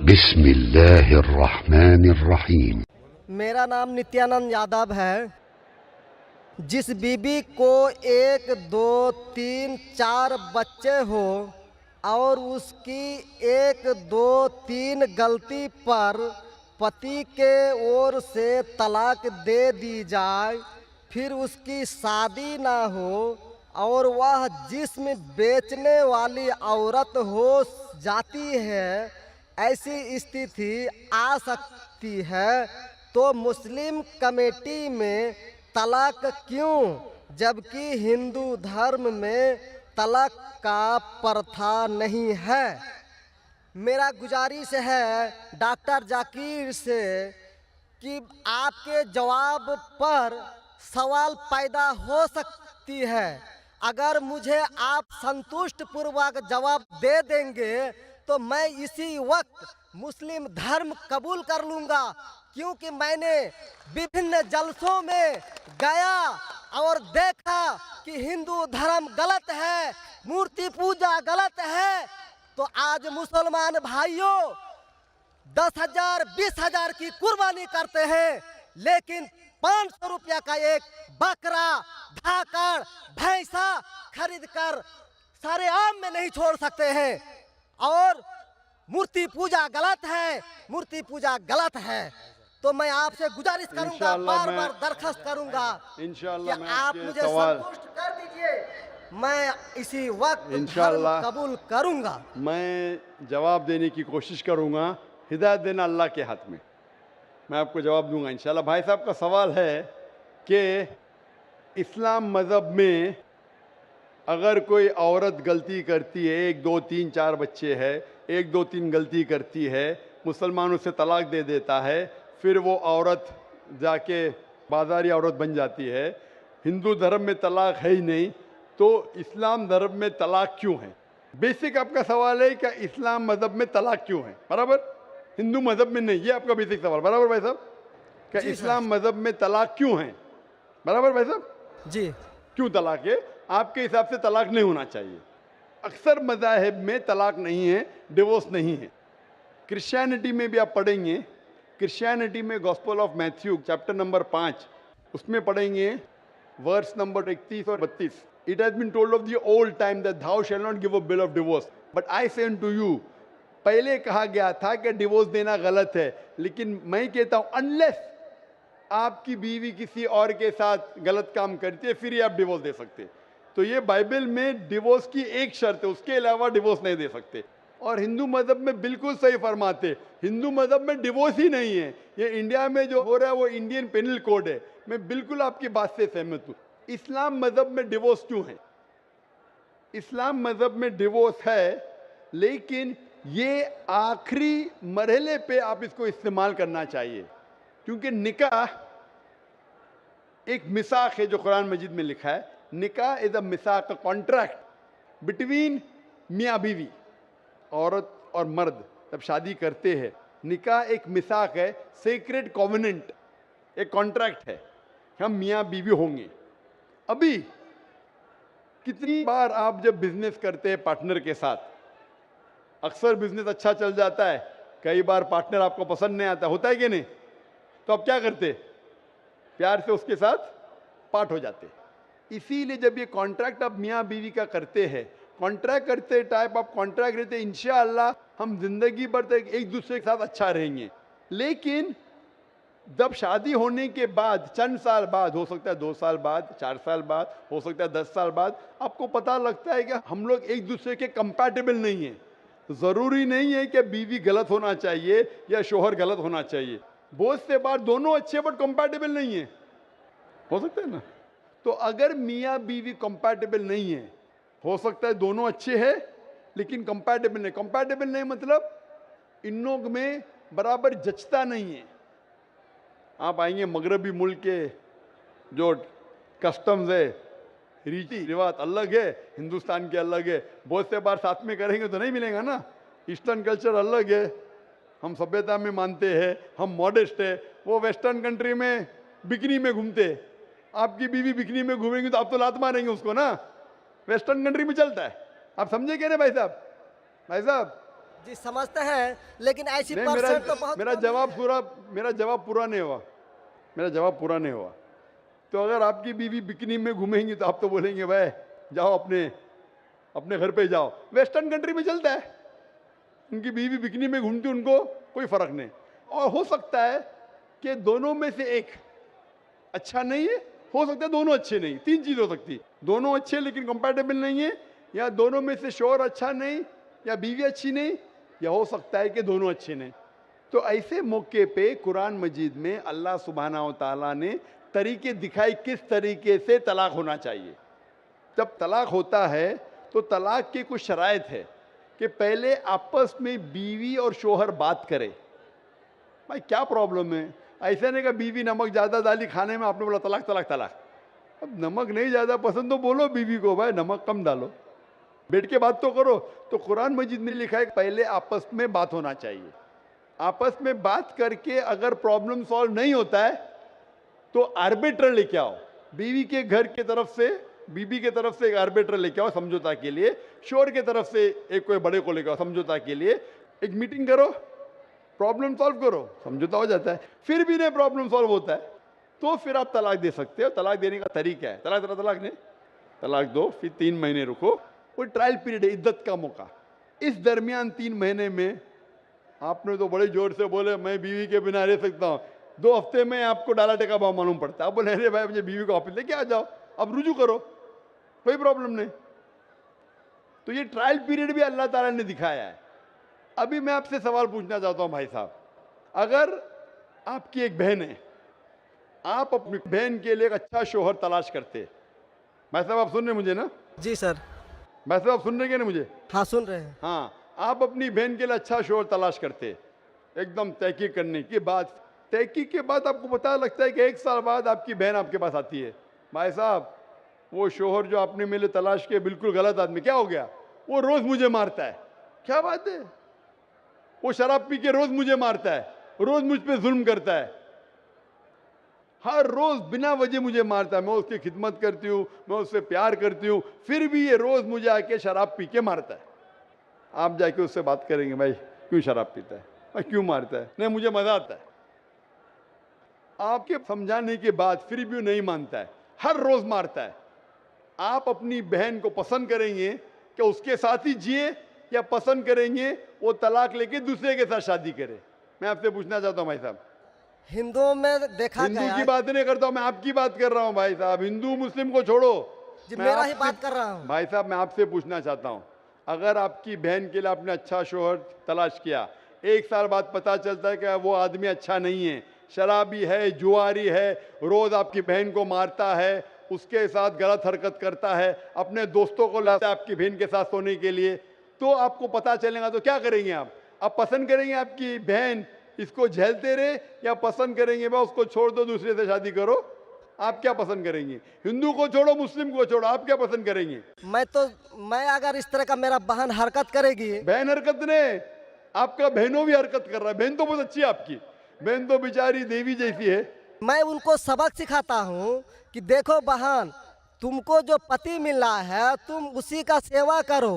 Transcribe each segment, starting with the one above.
बिस्मिल्लाहिर्रहमानिर्रहीम। मेरा नाम नित्यानंद यादव है। जिस बीबी को 1, 2, 3, 4 बच्चे हो और उसकी 1, 2, 3 गलती पर पति के ओर से तलाक दे दी जाए, फिर उसकी शादी ना हो और वह जिस्म बेचने वाली औरत हो जाती है, ऐसी स्थिति आ सकती है, तो मुस्लिम कमेटी में तलाक क्यों, जबकि हिंदू धर्म में तलाक का प्रथा नहीं है। मेरा गुजारिश है डॉक्टर जाकिर से कि आपके जवाब पर सवाल पैदा हो सकती है। अगर मुझे आप संतुष्ट पूर्वक जवाब दे देंगे तो मैं इसी वक्त मुस्लिम धर्म कबूल कर लूँगा, क्योंकि मैंने विभिन्न जलसों में गया और देखा कि हिंदू धर्म गलत है, मूर्ति पूजा गलत है। तो आज मुसलमान भाइयों 10,000 20,000 की कुर्बानी करते हैं, लेकिन 500 रुपया का एक बकरा, धाकड़, भैंसा खरीद कर सारे आम में नहीं छोड़ सकते हैं। और मूर्ति पूजा गलत है, मूर्ति पूजा गलत है। तो मैं आपसे गुजारिश करूंगा, बार बार दरखास्त करूंगा कि आप मुझे संतुष्ट कर दीजिए, मैं इसी वक्त धर्म कबूल करूंगा। मैं जवाब देने की कोशिश करूंगा। हिदायत देना अल्लाह के हाथ में, मैं आपको जवाब दूंगा इंशाल्लाह। भाई साहब का सवाल है कि इस्लाम मज़हब में अगर कोई औरत गलती करती है, 1, 2, 3, 4 बच्चे हैं, 1, 2, 3 गलती करती है, मुसलमान उसे तलाक दे देता है, फिर वो औरत जाके बाजारी औरत बन जाती है। हिंदू धर्म में तलाक है ही नहीं, तो इस्लाम धर्म में तलाक क्यों है? बेसिक आपका सवाल है कि इस्लाम मज़हब में तलाक क्यों है, बराबर? हिंदू मज़हब में नहीं, ये आपका बेसिक सवाल, बराबर भाई साहब? क्या इस्लाम मज़हब में तलाक क्यों है, बराबर भाई साहब? जी। क्यों तलाक है? आपके हिसाब से तलाक नहीं होना चाहिए। अक्सर मज़ाहिब में तलाक नहीं है, डिवोर्स नहीं है। क्रिश्चियनिटी में भी आप पढ़ेंगे, क्रिश्चियनिटी में gospel of Matthew chapter number 5 उसमें पढ़ेंगे वर्स नंबर 31 और 32। It has been told of the old time that thou shall not give a bill of divorce, but I say to you. पहले कहा गया था कि डिवोर्स देना गलत है, लेकिन मैं कहता हूं अनलेस आपकी बीवी किसी और के साथ गलत काम करती है, फिर ही आप डिवोर्स दे सकते। तो ये बाइबल में डिवोर्स की एक शर्त है, उसके अलावा डिवोर्स नहीं दे सकते। और हिंदू मज़हब में बिल्कुल सही फरमाते, हिंदू मज़हब में डिवोर्स ही नहीं है। ये इंडिया में जो हो रहा है वो इंडियन पेनल कोड है। मैं बिल्कुल आपकी बात से सहमत हूँ। इस्लाम मज़हब में डिवोर्स क्यों है? इस्लाम मज़हब में डिवोर्स है, लेकिन ये आखिरी मरहले पे आप इसको इस्तेमाल करना चाहिए, क्योंकि निकाह एक मिसाक है जो कुरान मजीद में लिखा है। निकाह इज अ मिसाक, अ कॉन्ट्रैक्ट बिटवीन मियाँ बीवी। औरत और मर्द जब शादी करते हैं, निकाह एक मिसाक है, सेक्रेड कॉवेनेंट, एक कॉन्ट्रैक्ट है, हम मियाँ बीवी होंगे। अभी कितनी बार आप जब बिजनेस करते हैं पार्टनर के साथ, अक्सर बिजनेस अच्छा चल जाता है, कई बार पार्टनर आपको पसंद नहीं आता, होता है कि नहीं? तो आप क्या करते? प्यार से उसके साथ पार्ट हो जाते। इसीलिए जब ये कॉन्ट्रैक्ट आप मियाँ बीवी का करते हैं, कॉन्ट्रैक्ट करते टाइप आप कॉन्ट्रैक्ट रहते, इंशाअल्लाह हम जिंदगी भर तक एक दूसरे के साथ अच्छा रहेंगे। लेकिन जब शादी होने के बाद चंद साल बाद, हो सकता है 2 साल बाद, 4 साल बाद, हो सकता है 10 साल बाद, आपको पता लगता है कि हम लोग एक दूसरे के कंपैटिबल नहीं है। ज़रूरी नहीं है कि बीवी गलत होना चाहिए या शोहर गलत होना चाहिए। बहुत से बार दोनों अच्छे बट कंपैटिबल नहीं है, हो सकता है ना? तो अगर मियाँ बीवी कंपैटिबल नहीं है, हो सकता है दोनों अच्छे हैं लेकिन कंपैटिबल नहीं। कंपैटिबल नहीं मतलब इन लोग में बराबर जचता नहीं है। आप आएंगे मगरबी मुल्क के जो कस्टम्स है, रीति रिवाज अलग है, हिंदुस्तान के अलग है। बहुत से बार साथ में करेंगे तो नहीं मिलेगा ना। ईस्टर्न कल्चर अलग है, हम सभ्यता में मानते हैं, हम मॉडेस्ट है। वो वेस्टर्न कंट्री में बिकनी में घूमते हैं, आपकी बीवी बिकनी में घूमेंगी तो आप तो लात मारेंगे उसको ना। वेस्टर्न कंट्री में चलता है, आप समझे क्या ना भाई साहब? भाई साहब जी समझते हैं, लेकिन ऐसी नहीं, परसेंट तो बहुत मेरा कम जवाब है। पूरा मेरा जवाब पूरा नहीं हुआ। मेरा जवाब पूरा नहीं हुआ। तो अगर आपकी बीवी बिकनी में घूमेंगी तो आप तो बोलेंगे भाई जाओ अपने अपने घर पे जाओ। वेस्टर्न कंट्री में चलता है, उनकी बीवी बिकनी में घूमती, उनको कोई फर्क नहीं। और हो सकता है कि दोनों में से एक अच्छा नहीं है, हो सकता है दोनों अच्छे नहीं, तीन चीज हो सकती है। दोनों अच्छे लेकिन कंपैटिबल नहीं है, या दोनों में से शोहर अच्छा नहीं, या बीवी अच्छी नहीं, या हो सकता है कि दोनों अच्छे नहीं। तो ऐसे मौके पे कुरान मजीद में अल्लाह सुब्हानहू व तआला ने तरीके दिखाई किस तरीके से तलाक होना चाहिए। जब तलाक होता है तो तलाक की कुछ शराइत है कि पहले आपस में बीवी और शोहर बात करे, भाई क्या प्रॉब्लम है। ऐसा नहीं कि बीवी नमक ज़्यादा डाली खाने में, आपने बोला तलाक तलाक तलाक। अब नमक नहीं ज़्यादा पसंद तो बोलो बीवी को भाई नमक कम डालो, बैठ के बात तो करो। तो कुरान मजीद में लिखा है पहले आपस में बात होना चाहिए। आपस में बात करके अगर प्रॉब्लम सॉल्व नहीं होता है तो आर्बिट्र लेके आओ, बीवी के घर के तरफ से, बीबी के तरफ से एक आर्बिट्र लेके आओ समझौता के लिए, शोहर के तरफ से एक कोई बड़े को लेके आओ समझौता के लिए। एक मीटिंग करो, प्रॉब्लम सॉल्व करो, समझौता हो जाता है। फिर भी नहीं प्रॉब्लम सॉल्व होता है तो फिर आप तलाक दे सकते हो। तलाक देने का तरीका है, तलाक नहीं, तलाक दो, फिर 3 महीने रुको, वो ट्रायल पीरियड है, इद्दत का मौका। इस दरमियान 3 महीने में आपने तो बड़े जोर से बोले मैं बीवी के बिना रह सकता हूँ, 2 हफ्ते में आपको डाला टेका भाव मालूम पड़ता है। आप बोले अरे भाई मुझे बीवी को ऑफिस लेके आ जाओ, अब रुजू करो, कोई प्रॉब्लम नहीं। तो ये ट्रायल पीरियड भी अल्लाह ताला ने दिखाया है। अभी मैं आपसे सवाल पूछना चाहता हूँ भाई साहब, अगर आपकी एक बहन है, आप अपनी बहन के लिए एक अच्छा शोहर तलाश करते, भाई साहब आप सुन रहे मुझे ना? जी सर। भाई साहब आप सुन रहे हैं ना मुझे? हाँ सुन रहे हैं। हाँ, आप अपनी बहन के लिए अच्छा शोहर तलाश करते, एकदम तहकीक करने के बाद, तहकीक के बाद आपको पता लगता है कि 1 साल बाद आपकी बहन आपके पास आती है, भाई साहब वो शोहर जो आपने मेरे तलाश किया बिल्कुल गलत आदमी, क्या हो गया, वो रोज मुझे मारता है। क्या बात है, वो शराब पी के रोज मुझे मारता है, रोज मुझ पे जुल्म करता है, हर रोज बिना वजह मुझे मारता है। मैं उसकी खिदमत करती हूँ, मैं उससे प्यार करती हूँ, फिर भी ये रोज मुझे आके शराब पी के मारता है। आप जाके उससे बात करेंगे भाई क्यों शराब पीता है, भाई क्यों मारता है? नहीं मुझे मजा आता है। आपके समझाने के बाद फिर भी नहीं मानता है, हर रोज मारता है। आप अपनी बहन को पसंद करेंगे कि उसके साथ ही जिए, या पसंद करेंगे वो तलाक लेके दूसरे के साथ शादी करे? मैं आपसे पूछना चाहता हूँ भाई साहब। हिंदुओं में देखा हिंदू गया की बात नहीं करता हूँ मैं, आपकी बात कर रहा हूँ भाई साहब। हिंदू मुस्लिम को छोड़ो, जी मैं मेरा ही आपसे- बात कर रहा हूँ। भाई साहब मैं आपसे पूछना चाहता हूँ, अगर आपकी बहन के लिए आपने अच्छा शोहर तलाश किया, 1 साल बाद पता चलता है कि वो आदमी अच्छा नहीं है, शराबी है, जुआरी है, रोज आपकी बहन को मारता है, उसके साथ गलत हरकत करता है, अपने दोस्तों को लाता है आपकी बहन के साथ सोने के लिए, तो आपको पता चलेगा तो क्या करेंगे आप पसंद करेंगे आपकी बहन इसको झेलते रहे, या पसंद करेंगे भाई उसको छोड़ दो दूसरे से शादी करो? आप क्या पसंद करेंगे? हिंदू को छोड़ो मुस्लिम को छोड़ो, आप क्या पसंद करेंगे? मैं अगर इस तरह का मेरा बहन हरकत करेगी, बहन हरकत ने, आपका बहनों भी हरकत कर रहा है। बहन तो बहुत अच्छी है आपकी, बहन तो बेचारी देवी जैसी है। मैं उनको सबक सिखाता हूँ कि देखो बहन, तुमको जो पति मिल रहा है तुम उसी का सेवा करो।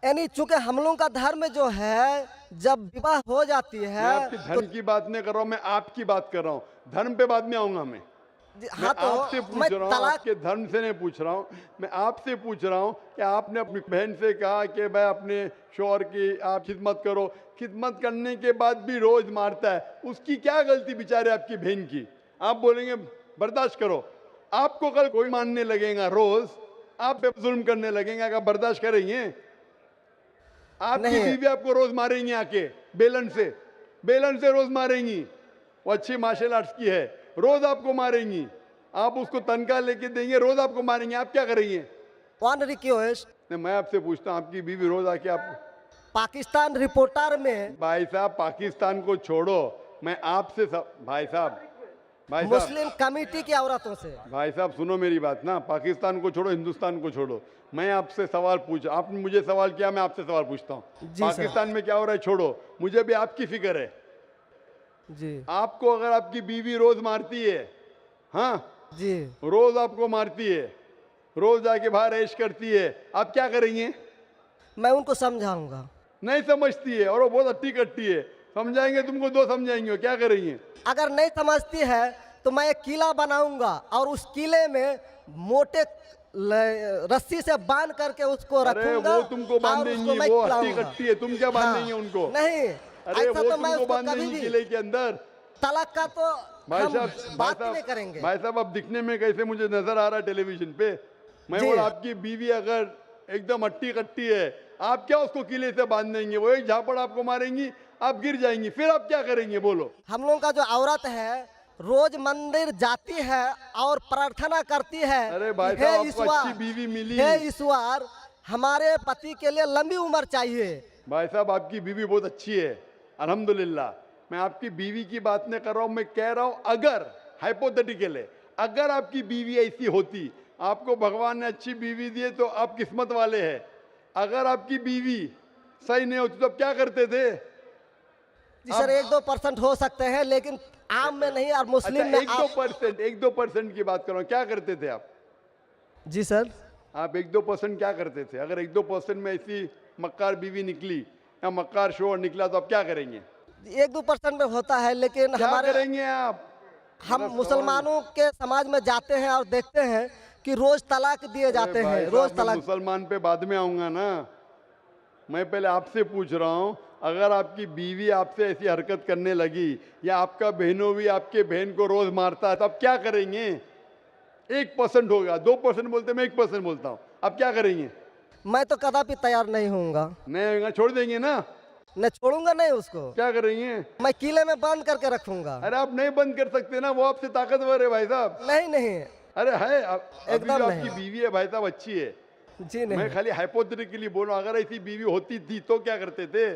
यानी चूंकि हम लोगों का धर्म जो है, जब विवाह हो जाती मैं है आपकी धर्म की बात नहीं कर रहा हूँ, मैं आपकी बात कर रहा हूँ। धर्म पे बाद में आऊंगा मैं हाँ तो आपसे मैं पूछ रहा हूँ, तलाक आपके धर्म से नहीं पूछ रहा हूँ। मैं आपसे पूछ रहा हूँ कि आपने अपनी बहन से कहा कि भाई अपने शौहर की आप खिदमत करो, खिदमत करने के बाद भी रोज मारता है, उसकी क्या गलती बेचारे आपकी बहन की? आप बोलेंगे बर्दाश्त करो, आपको कल कोई मानने लगेगा, रोज आप पे जुल्म करने लगेंगे, अगर बर्दाश्त करेंगे? आपकी नहीं। बीवी आपको रोज मारेंगी आके बेलन से रोज मारेंगी। वो अच्छी मार्शल आर्ट्स की है, रोज आपको मारेंगी, आप उसको तनख्वाह लेके देंगे, रोज आपको मारेंगे, आप क्या करेंगे? वन रिक्वेस्ट, नहीं मैं आपसे पूछता हूँ, आपकी बीवी रोज आके आप, पाकिस्तान रिपोर्टर में भाई साहब पाकिस्तान को छोड़ो, मैं आपसे भाई साहब मुस्लिम कमेटी की औरतों से, भाई साहब सुनो मेरी बात ना, पाकिस्तान को छोड़ो, हिंदुस्तान को छोड़ो, मैं आपसे सवाल पूछा, आपने मुझे सवाल किया, मैं आपसे सवाल पूछता हूँ। जी सर। पाकिस्तान में क्या हो रहा है छोड़ो, मुझे भी आपकी फिक्र है। जी आपको अगर आपकी बीवी रोज मारती है, हाँ जी, रोज आपको मारती है, रोज जाके बाहर ऐश करती है, आप क्या करेंगे? मैं उनको समझाऊंगा। नहीं समझती है और वो बहुत अट्टी कट्टी है, समझाएंगे तुमको दो समझाएंगे, क्या करेंगे? अगर नहीं समझती है तो मैं एक किला बनाऊंगा और उस किले में मोटे रस्सी से बांध करके उसको अरे रखूंगा वो तुमको और बांधेंगी, उसको मैं वो अट्टी खिलाऊंगा। कट्टी है, तुम क्या बांधेंगे हाँ, उनको? नहीं, अरे ऐसा वो तो मैं तुमको उसको कभी बांधेंगी भी किले के अंदर। तलाक का तो भाई हम साहब, बात ही नहीं करेंगे। भाई साहब, अब दिखने में कैसे मुझे नजर आ रहा है टेलीविजन पे? मैं जी। बोला आपकी बीवी अगर एकदम अट्टी कट्टी है, आप क्या उसको किले से बांध देंगे? वो एक झापड़ आपको मारेंगी, आप गिर जाएंगी, फिर आप क्या करेंगे बोलो? हम लोगों का जो औरत है रोज मंदिर जाती है और प्रार्थना करती है अरे भाई कि, साहब, हे आपको ईश्वर, अच्छी बीवी मिली। हे ईश्वर, हमारे पति के लिए लंबी उम्र चाहिए। भाई साहब, आपकी बीवी बहुत अच्छी है, अल्हम्दुलिल्लाह। मैं आपकी बीवी की बात नहीं कर रहा हूं, मैं कह रहा हूं अगर हाइपोथेटिकल है, अगर आपकी बीवी ऐसी होती, आपको भगवान ने अच्छी बीवी दी है तो आप किस्मत वाले हैं। अगर आपकी बीवी सही नहीं होती तो आप क्या करते थे? जी सर, 1-2% हो सकते हैं लेकिन आम में नहीं और मुस्लिम अच्छा, में आप। 1-2% की बात करो, क्या करते थे आप? जी सर, आप 1-2% क्या करते थे? अगर 1-2% में ऐसी मक्कार बीवी निकली या मक्कार शोहर निकला तो आप क्या करेंगे? 1-2% में होता है लेकिन क्या हमारे करेंगे आप? हम मेरा मुसलमानों के समाज में जाते हैं और देखते हैं कि रोज तलाक दिए जाते भाई हैं, साहब, रोज मैं तलाक। मुसलमान पे बाद में आऊंगा ना। मैं पहले आपसे पूछ रहा हूं, अगर आपकी बीवी आपसे ऐसी हरकत करने लगी या आपका बहनों भी आपके बहन को रोज मारता है तो आप क्या करेंगे? 1% होगा, 2% बोलते, मैं 1% बोलता हूं, आप क्या करेंगे? मैं तो कदापि तैयार नहीं होऊंगा, नहीं होगा, छोड़ देंगे ना? मैं छोड़ूंगा नहीं उसको, क्या करेंगे? मैं किले में बंद करके रखूंगा। अरे आप नहीं बंद कर सकते ना, वो आपसे ताकतवर है भाई साहब। नहीं नहीं, अरे है, अभी एकदम जो नहीं। आपकी बीवी है भाई साहब अच्छी है, जी मैं नहीं, खाली हाइपोथेटिकली बोल रहा हूं, अगर ऐसी बीवी होती थी तो क्या करते थे?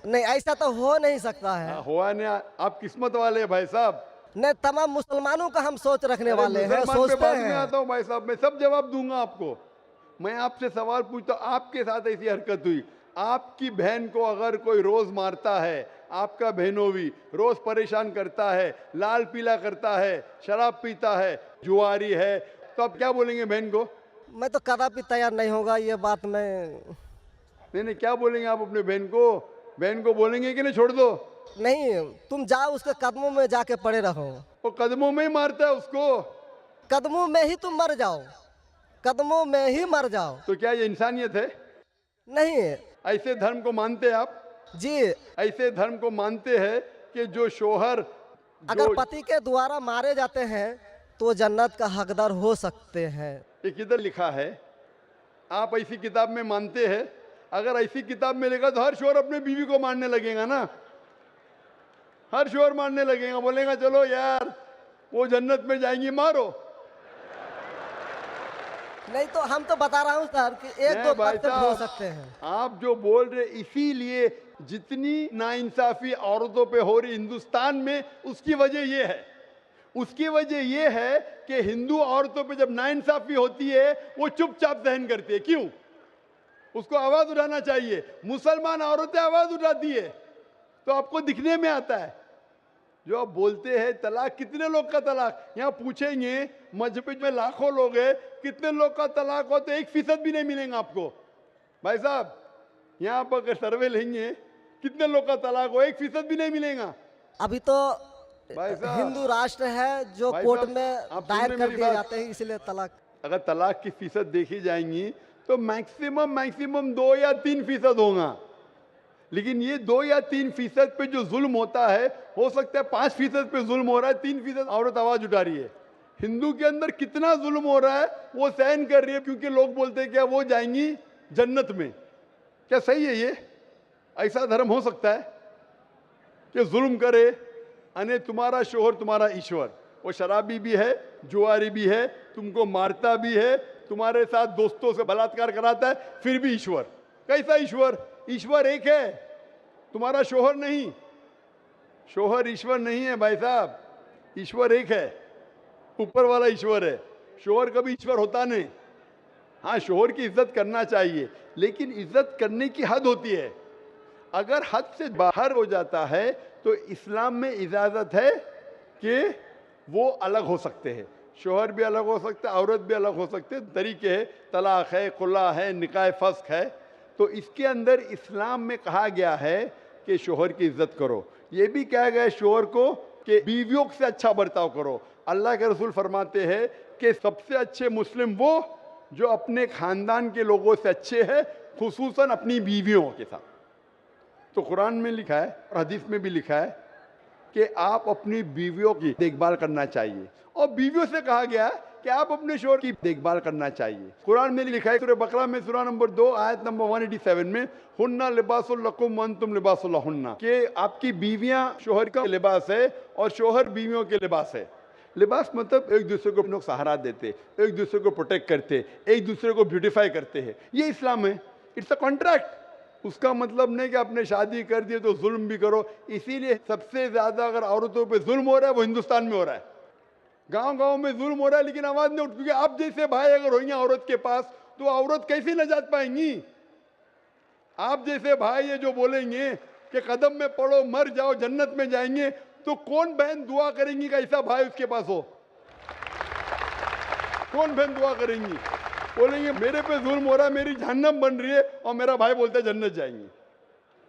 नहीं ऐसा तो हो नहीं सकता है। हुआ नहीं, आप किस्मत वाले हैं भाई साहब। नहीं, तमाम मुसलमानों का हम सोच रखने अरे वाले हैं, मुसलमान पे सोचते बाद में हैं। आता हूँ भाई साहब, मैं सब जवाब दूंगा आपको। मैं आपसे सवाल पूछता हूं, आपके साथ ऐसी हरकत हुई, आपकी बहन को अगर कोई रोज मारता है, आपका बहनों भी रोज परेशान करता है, लाल पीला करता है, शराब पीता है, जुआरी है, तो आप क्या बोलेंगे बहन को? मैं तो कदापि तैयार नहीं होगा, ये बात मैं। नहीं, क्या बोलेंगे आप अपने बहन को? बहन को बोलेंगे कि नहीं छोड़ दो? नहीं, तुम जाओ उसके कदमों में जाके पड़े रहो, वो कदमों में ही मारता है उसको। कदमों में ही तुम मर जाओ, कदमों में ही मर जाओ। तो क्या ये इंसानियत है? नहीं ऐसे धर्म को मानते हैं आप? जी, ऐसे धर्म को मानते हैं कि जो शोहर अगर पति के द्वारा मारे जाते हैं तो जन्नत का हकदार हो सकते हैं। ये किधर लिखा है? आप ऐसी किताब में मानते हैं? अगर ऐसी किताब में लिखा तो हर शोहर अपने बीवी को मारने लगेगा ना, हर शोहर मारने लगेगा, बोलेगा चलो यार वो जन्नत में जाएंगी, मारो। नहीं तो हम तो बता रहा हूँ सर कि नहीं 1-2% हो साहब, सकते हैं। आप जो बोल रहे, इसीलिए जितनी नाइंसाफी औरतों पे हो रही हिंदुस्तान में, उसकी वजह ये है, उसकी वजह ये है कि हिंदू औरतों पे जब नाइंसाफी होती है वो चुपचाप सहन करती है। क्यों? उसको आवाज उठाना चाहिए। मुसलमान औरतें आवाज उठाती है तो आपको दिखने में आता है। जो आप बोलते हैं तलाक, कितने लोग का तलाक, यहाँ पूछेंगे मस्जिद में लाखों लोग हैं, कितने लोग का तलाक हो तो 1% भी नहीं मिलेगा आपको। भाई साहब, यहाँ पर अगर सर्वे लेंगे कितने लोग का तलाक हो, 1% भी नहीं मिलेगा। अभी तो भाई साहब, हिंदू राष्ट्र है जो भाई कोर्ट साहब, में आप दायर सुन रहे कर मेरी दिए बात? जाते हैं, इसलिए तलाक। अगर तलाक की फीसद देखी जाएंगी तो मैक्सिमम 2 या 3% होगा, लेकिन ये 2 या 3% पे जो जुल्म होता है, हो सकता है 5% पे जुल्म हो रहा है, 3% औरत आवाज उठा रही है। हिंदू के अंदर कितना जुल्म हो रहा है वो सहन कर रही है, क्योंकि लोग बोलते हैं क्या वो जाएंगी जन्नत में। क्या सही है ये? ऐसा धर्म हो सकता है कि जुल्म करे, अने तुम्हारा शोहर तुम्हारा ईश्वर, वो शराबी भी है, जुआरी भी है, तुमको मारता भी है, तुम्हारे साथ दोस्तों से बलात्कार कराता है, फिर भी ईश्वर। कैसा ईश्वर? ईश्वर एक है, तुम्हारा शोहर नहीं। शोहर ईश्वर नहीं है भाई साहब, ईश्वर एक है, ऊपर वाला ईश्वर है। शोहर कभी ईश्वर होता नहीं। हाँ, शोहर की इज्जत करना चाहिए, लेकिन इज्जत करने की हद होती है। अगर हद से बाहर हो जाता है तो इस्लाम में इजाजत है कि वो अलग हो सकते हैं, शोहर भी अलग हो सकता है, औरत भी अलग हो सकते हैं। तरीके है, तलाक है, खुला है, निकाह फस्क है। तो इसके अंदर इस्लाम में कहा गया है कि शोहर की इज्जत करो। ये भी कहा गया है शोहर को कि बीवियों से अच्छा बर्ताव करो। अल्लाह के रसूल फरमाते हैं कि सबसे अच्छे मुस्लिम वो जो अपने खानदान के लोगों से अच्छे हैं, खुसूसन अपनी बीवियों के साथ। तो कुरान में लिखा है और हदीस में भी लिखा है कि आप अपनी बीवियों की देखभाल करना चाहिए, और बीवियों से कहा गया है कि आप अपने शोहर की देखभाल करना चाहिए। कुरान में लिखा है सूरह बकरा में सूरह नंबर 2 आयत नंबर 187 में, हुन्ना लिबासुल लकुम व अंतुम लिबासुल लहुन्ना, कि आपकी बीवियां शोहर का लिबास है और शोहर बीवियों के लिबास है। लिबास मतलब एक दूसरे को अपना सहारा देते, एक दूसरे को प्रोटेक्ट करते, एक दूसरे को ब्यूटीफाई करते हैं। ये इस्लाम है। It's a contract. उसका मतलब नहीं कि आपने शादी कर दी तो जुल्म भी करो। इसीलिए सबसे ज्यादा अगर औरतों पे जुल्म हो रहा है वो हिंदुस्तान में हो रहा है। गांव-गांव में जुल्म हो रहा है लेकिन आवाज नहीं उठ, क्योंकि आप जैसे भाई अगर होंगे औरत के पास तो औरत कैसे नजात पाएंगी। आप जैसे भाई ये जो बोलेंगे कि कदम में पड़ो मर जाओ जन्नत में जाएंगे, तो कौन बहन दुआ करेंगी कि ऐसा भाई उसके पास हो? कौन बहन दुआ करेंगी? बोलेंगे मेरे पे जुल्म हो रहा है, मेरी जहन्नम बन रही है, और मेरा भाई बोलता है जन्नत जाएंगे।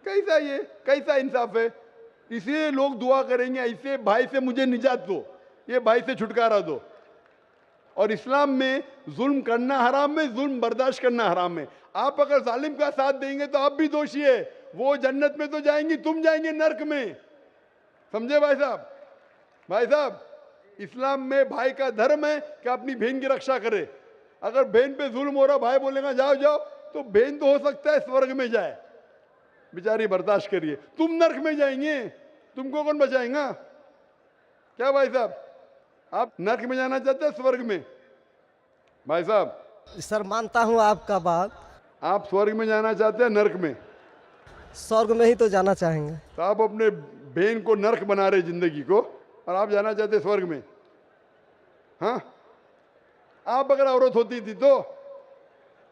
कैसा ये, कैसा इंसाफ है? इसलिए लोग दुआ करेंगे ऐसे भाई से मुझे निजात दो, ये भाई से छुटकारा दो। और इस्लाम में जुल्म करना हराम है, जुल्म बर्दाश्त करना हराम है। आप अगर जालिम का साथ देंगे तो आप भी दोषी है। वो जन्नत में तो जाएंगी, तुम जाएंगे नर्क में। समझे भाई साहब? भाई साहब, इस्लाम में भाई का धर्म है कि अपनी बहन की रक्षा करे। अगर बहन पे जुल्म हो रहा, भाई बोलेगा जाओ जाओ, तो बहन तो हो सकता है स्वर्ग में जाए, बेचारी बर्दाश्त करिए। तुम नर्क में जाएंगे, तुमको कौन बचाएगा? क्या भाई साहब, आप नर्क में जाना चाहते हैं स्वर्ग में? भाई साहब, सर मानता हूँ आपका बात। आप स्वर्ग में जाना चाहते हैं नर्क में? स्वर्ग में ही तो जाना चाहेंगे। तो आप अपने बहन को नर्क बना रहे जिंदगी को, और आप जाना चाहते हैं स्वर्ग में? हाँ, आप अगर औरत होती थी तो,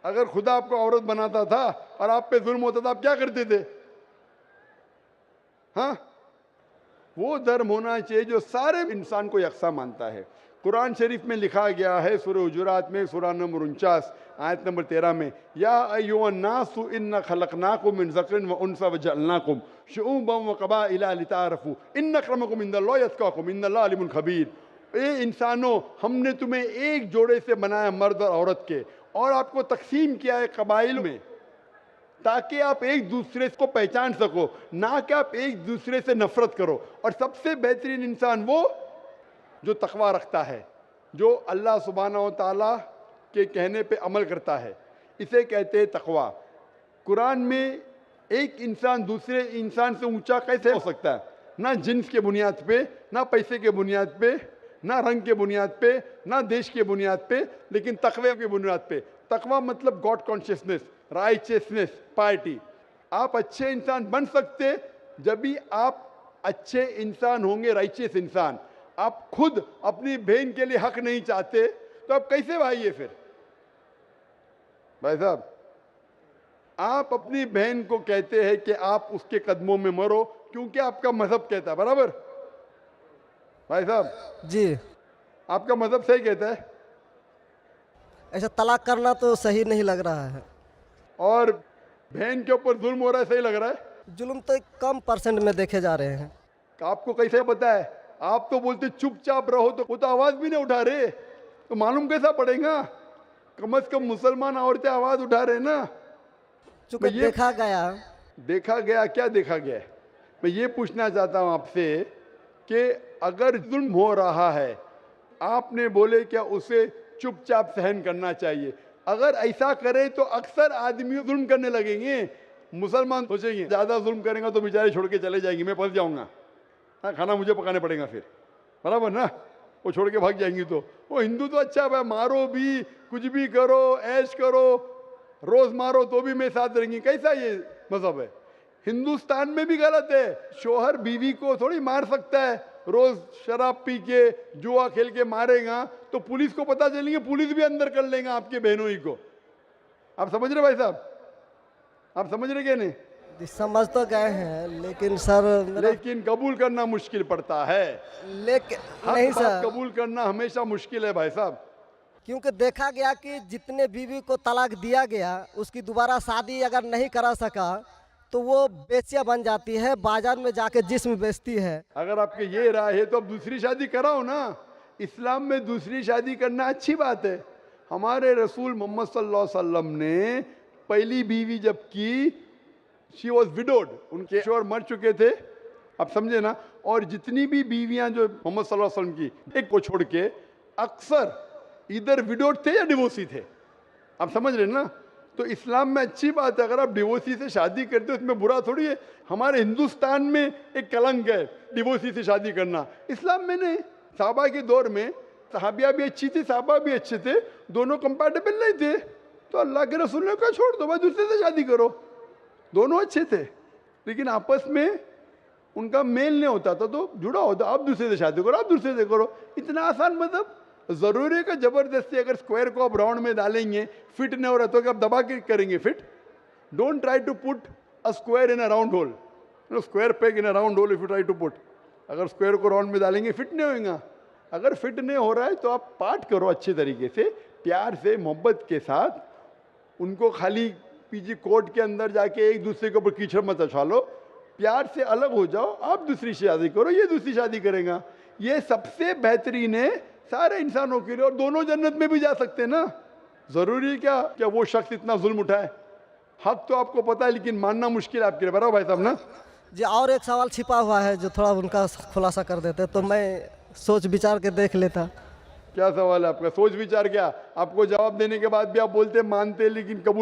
अगर खुदा आपको औरत बनाता था और आप पे जुल्म होता था, आप क्या करते थे? हाँ, वो धर्म होना चाहिए जो सारे इंसान को यकसा मानता है। कुरान शरीफ में लिखा गया है सूरह हुजुरात में सूरह नंबर 49 आयत नंबर 13 में, या अय्युहन्नासु इन्ना खलकनाकुम मिन ज़करिन व उन्सा व जअलनाकुम शुऊबन व क़बाइला लिताअरफू इन्न अक्रमकुम इंदल्लाहि अत्क़ाकुम इन्नल्लाह अलीमुन खबीर। ए इंसानों, हमने तुम्हें एक जोड़े से बनाया, मर्द और औरत के, और आपको तकसीम किया है कबाइल में, ताकि आप एक दूसरे को पहचान सको, ना कि आप एक दूसरे से नफरत करो। और सबसे बेहतरीन इंसान वो जो तकवा रखता है, जो अल्लाह सुब्हानहू व तआला के कहने पे अमल करता है, इसे कहते हैं तकवा। कुरान में एक इंसान दूसरे इंसान से ऊंचा कैसे हो सकता है? ना जिन्स के बुनियाद पे, ना पैसे के बुनियाद पे, ना रंग के बुनियाद पे, ना देश के बुनियाद पे, लेकिन तकवे के बुनियाद पे। तकवा मतलब गॉड कॉन्शियसनेस, राइचियसनेस, पार्टी। आप अच्छे इंसान बन सकते जब भी आप अच्छे इंसान होंगे, राइचियस इंसान। आप खुद अपनी बहन के लिए हक नहीं चाहते तो आप कैसे भाई है फिर? भाई साहब, आप अपनी बहन को कहते हैं कि आप उसके कदमों में मरो क्योंकि आपका मजहब कहता है, बराबर? भाई साहब जी, आपका मजहब सही कहता है। ऐसा तलाक करना तो सही नहीं लग रहा है। और बहन के ऊपर जुल्म हो रहा है, सही लग रहा है? जुल्म तो कम परसेंट में देखे जा रहे हैं। आपको कैसे पता है? आप तो बोलते चुपचाप रहो, तो वो तो आवाज भी नहीं उठा रहे, तो मालूम कैसा पड़ेगा? कम से कम मुसलमान औरतें आवाज उठा रहे ना। चूंकि देखा गया क्या देखा गया? मैं ये पूछना चाहता हूं आपसे कि अगर जुल्म हो रहा है, आपने बोले क्या उसे चुपचाप सहन करना चाहिए? अगर ऐसा करे तो अक्सर आदमी जुल्म करने लगेंगे। मुसलमान सोचेंगे ज्यादा जुल्म करेंगे तो बेचारे छोड़ के चले जाएंगे, मैं फंस जाऊंगा, हाँ खाना मुझे पकाने पड़ेगा फिर, बराबर ना? वो छोड़ के भाग जाएंगी। तो वो हिंदू तो अच्छा है, मारो भी, कुछ भी करो, ऐश करो, रोज मारो तो भी मैं साथ रहेंगी। कैसा ये मजहब है? हिंदुस्तान में भी गलत है। शोहर बीवी को थोड़ी मार सकता है। रोज शराब पी के जुआ खेल के मारेगा तो पुलिस को पता चलेंगे, पुलिस भी अंदर कर लेगा आपके बहनों ही को। आप समझ रहे भाई साहब? आप समझ रहे क्या? नहीं समझ तो गए हैं, लेकिन सर लेकिन कबूल करना मुश्किल पड़ता है। लेकिन नहीं हक सर, कबूल करना हमेशा मुश्किल है भाई साहब। क्योंकि देखा गया कि जितने बीवी को तलाक दिया गया उसकी दोबारा शादी अगर नहीं करा सका तो वो बेचिया बन जाती है, बाजार में जाके जिस्म बेचती है। अगर आपके ये राय है तो अब दूसरी शादी कराओ ना। इस्लाम में दूसरी शादी करना अच्छी बात है। हमारे रसूल मोहम्मद सल्लल्लाहु अलैहि वसल्लम ने पहली बीवी जब की, शी वॉज विडोड, उनके शोहर मर चुके थे, आप समझे ना। और जितनी भी बीवियां जो मोहम्मद सल्लल्लाहु अलैहि वसल्लम की, एक को छोड़ के अक्सर इधर विडोड थे या डिवोर्सी थे, आप समझ रहे हैं ना। तो इस्लाम में अच्छी बात है, अगर आप डिवोर्सी से शादी करते हो उसमें बुरा थोड़ी है। हमारे हिंदुस्तान में एक कलंक है डिवोर्सी से शादी करना, इस्लाम में नहीं। साहबा के दौर में सहाबिया भी अच्छी थी, साहबा भी अच्छे थे, दोनों कंपैटिबल नहीं थे, तो अल्लाह के रसूल ने कहा छोड़ दो भाई, दूसरे से शादी करो। दोनों अच्छे थे लेकिन आपस में उनका मेल नहीं होता था, तो जुड़ा होता, आप दूसरे से शादी करो, आप दूसरे से करो। इतना आसान मतलब जरूरी है कि जबरदस्ती अगर स्क्वायर को आप राउंड में डालेंगे, फिट नहीं हो रहा तो आप दबा के करेंगे fit. Don't try to put a square in a round hole, square peg in a round hole if you try to put. अगर स्क्वायर को राउंड में डालेंगे फिट नहीं होगा। अगर फिट नहीं हो रहा है तो आप पार्ट करो अच्छे तरीके से, प्यार से, मोहब्बत के साथ। उनको खाली पीजी कोर्ट के अंदर जाके एक दूसरे के ऊपर कीचड़ मत उछालो, प्यार से अलग हो जाओ, आप दूसरी शादी करो, ये दूसरी शादी करेगा। ये सबसे बेहतरीन है सारे इंसानों के लिए, और दोनों जन्नत में भी जा सकते हैं ना। जरूरी है क्या वो शख्स इतना जुल्म उठाए? हक तो आपको पता है लेकिन मानना मुश्किल है आपके लिए, बराबर भाई साहब ना। जी और एक सवाल छिपा हुआ है जो थोड़ा उनका खुलासा कर देते तो मैं सोच विचार के देख लेता। क्या सवाल है आपका? सोच विचार क्या? आपको जवाब देने के बाद भी आप बोलते मानते लेकिन कबूल